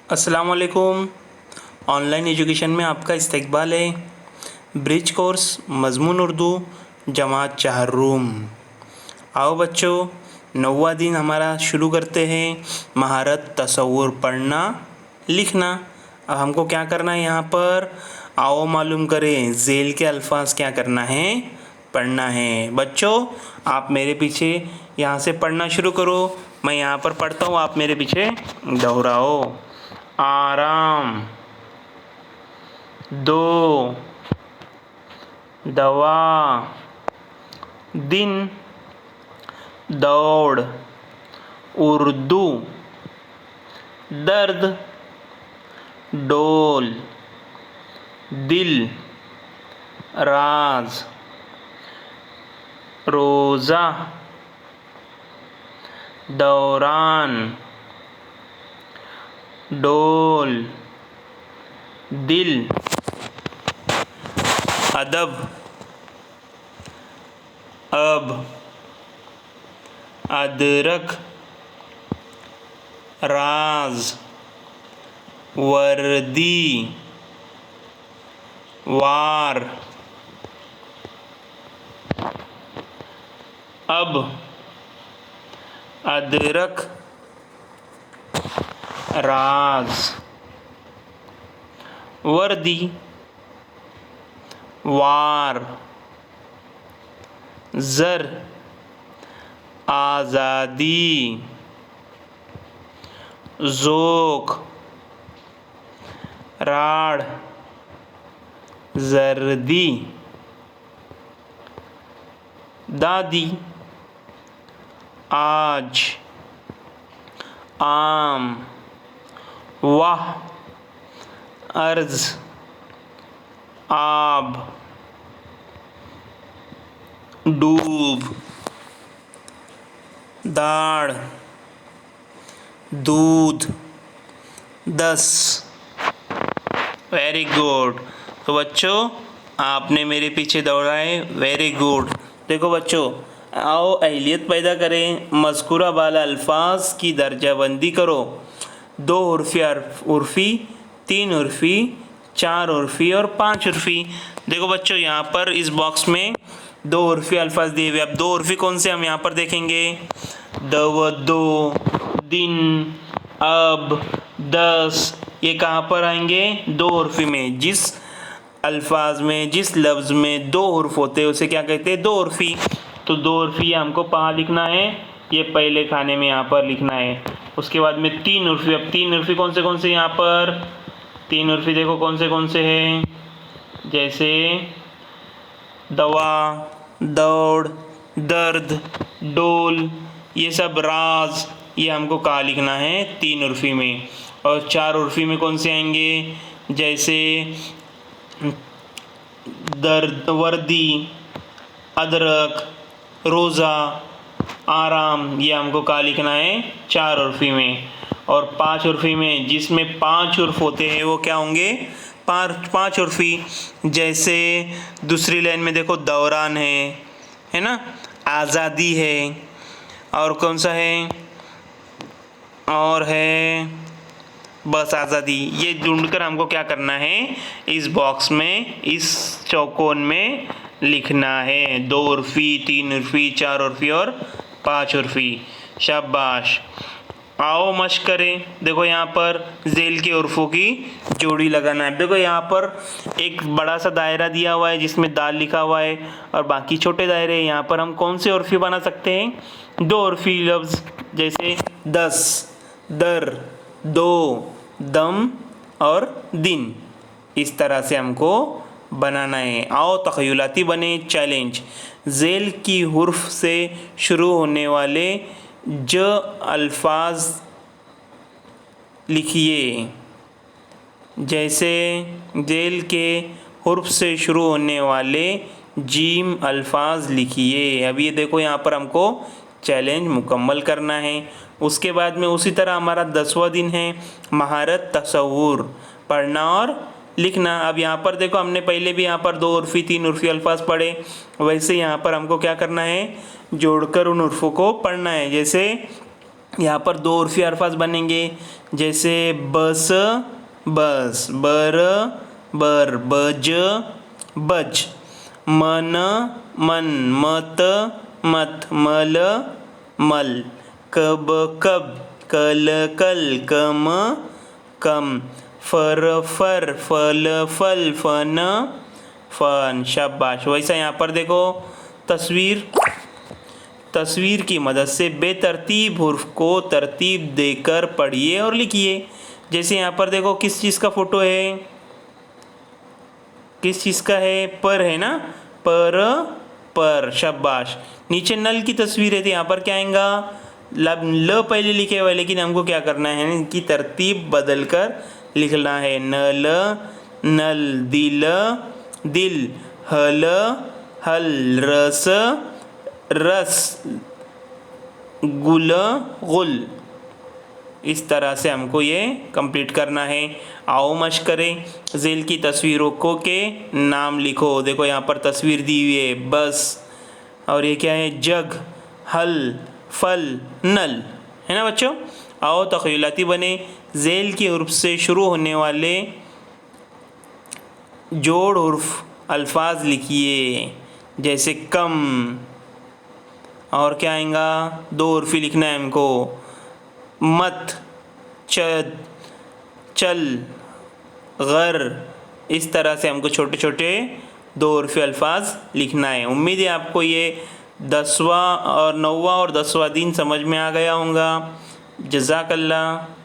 अस्सलाम वालेकुम। Online education में आपका इस्तकबाल है। ब्रिज कोर्स मज़मून उर्दू जमात चाहरुम। आओ बच्चों, 9वां दिन हमारा शुरू करते हैं। महारत तसव्वुर, पढ़ना लिखना। अब हमको क्या करना है यहाँ पर, आओ मालूम करें। ज़ेल के अल्फाज क्या करना है, पढ़ना है। बच्चों आप मेरे पीछे यहाँ से पढ़ना शुरू करो। मैं यहाँ पर पढ़ता हूँ, आप मेरे पीछे दोहराओ। आराम, दो, दवा, दिन, दौड़, उर्दू, दर्द, डोल, दिल, राज, रोज़ा, दौरान, डोल, दिल, अदब, अब, अदरक, राज, वर्दी, वार, अब, अदरक, राज, वर्दी, वार, ज़र, आज़ादी, ज़ोक, राड़, जर्दी, दादी, आज, आम, वाह, अर्ज़, आब, डूब, दाढ़, दूध, 10। Very good. तो बच्चों आपने मेरे पीछे दौड़ाए, वेरी गुड। देखो बच्चों, आओ अहलियत पैदा करें। मज़कूरा वाला अल्फाज की दर्जाबंदी करो। 2 उर्फ़ी, 3 उर्फ़ी, 4 उर्फ़ी और 5 उर्फ़ी। देखो बच्चों, यहाँ पर इस बॉक्स में 2 उर्फ़ी अल्फाज दिए हुए। अब 2 उर्फ़ी कौन से हम यहाँ पर देखेंगे। दो, दिन, अब, 10, ये कहाँ पर आएंगे, 2 उर्फ़ी में। जिस अल्फाज में, जिस लफ्ज़ में 2 उर्फ़ होते हैं उसे क्या कहते हैं, 2 उर्फ़ी। तो 2 उर्फ़ी हमको कहाँ लिखना है, ये पहले खाने में यहाँ पर लिखना है। उसके बाद में 3 उर्फ़ी। अब 3 उर्फ़ी कौन से यहाँ पर, 3 उर्फ़ी देखो कौन से हैं, जैसे दवा, दौड़, दर्द, डोल, ये सब, राज, ये हमको कहाँ लिखना है, 3 उर्फ़ी में। और 4 उर्फ़ी में कौन से आएंगे, जैसे दर्द, वर्दी, अदरक, रोज़ा, आराम, ये हमको कहाँ लिखना है, 4 उर्फ़ी में। और 5 उर्फ़ी में, जिसमें 5 उर्फ़ होते हैं वो क्या होंगे, 5 उर्फ़ी। जैसे दूसरी लाइन में देखो, दौरान है ना, आज़ादी है, और कौन सा है, और है बस आज़ादी। ये ढूंढकर हमको क्या करना है, इस बॉक्स में, इस चौकोन में लिखना है। 2 उर्फ़ी, 3 उर्फ़ी, 4 उर्फ़ी और 5 उर्फ़ी। शाबाश। आओ मश्क करें। देखो यहाँ पर ज़ेल के उर्फ़ों की जोड़ी लगाना है। देखो यहाँ पर एक बड़ा सा दायरा दिया हुआ है जिसमें दाल लिखा हुआ है, और बाकी छोटे दायरे। यहाँ पर हम कौन से उर्फ़ी बना सकते हैं, 2 उर्फ़ी लफ्ज़, जैसे 10, दर, दो, दम और दिन। इस तरह से हमको बनाना है। आओ तख़य्युलाती बने। चैलेंज, ज़ेल की हुर्फ से शुरू होने वाले ज अल्फाज लिखिए। जैसे ज़ेल के हुर्फ से शुरू होने वाले जीम अल्फाज लिखिए। अब ये देखो, यहाँ पर हमको चैलेंज मुकम्मल करना है। उसके बाद में उसी तरह हमारा 10वां दिन है, महारत तसव्वुर, पढ़ना और लिखना। अब यहाँ पर देखो, हमने पहले भी यहाँ पर 2 उर्फ़ी 3 उर्फ़ी अल्फाज पढ़े, वैसे यहाँ पर हमको क्या करना है, जोड़कर उन उर्फ़ों को पढ़ना है। जैसे यहाँ पर दो उर्फी अल्फाज बनेंगे, जैसे बस बस, बर बर, बज बज, मन मन, मत मत, मल मल, कब कब, कल कल, कम कम, फर फर, फल फल, फन फन। शाबाश। वैसा यहाँ पर देखो तस्वीर की मदद से बेतरतीब हुर्फ को तरतीब देकर पढ़िए और लिखिए। जैसे यहाँ पर देखो किस चीज़ का फोटो है, किस चीज़ का है, पर है ना, पर। शाबाश। नीचे नल की तस्वीर है तो यहाँ पर क्या आएगा, ल पहले लिखे हुए, लेकिन हमको क्या करना है, इनकी तरतीब बदल कर लिखना है। नल नल, दिल दिल, हल हल, रस रस, गुल गुल। इस तरह से हमको ये कंप्लीट करना है। आओ मश्क करें। झेल की तस्वीरों को के नाम लिखो। देखो यहाँ पर तस्वीर दी हुई है बस, और ये क्या है, जग, हल फल, नल, है ना बच्चों। आओ तख़यलाती बने। झेल के हुर्फ से शुरू होने वाले जोड़ हुर्फ अल्फाज लिखिए, जैसे कम, और क्या आएगा, दो उर्फी लिखना है हमको, मत, चद, चल, गर। इस तरह से हमको छोटे छोटे दो उर्फी अल्फाज लिखना है। उम्मीद है आपको ये 10वां और 9वां और 10वां दिन समझ में आ गया होगा। जज़ाकल्लाह।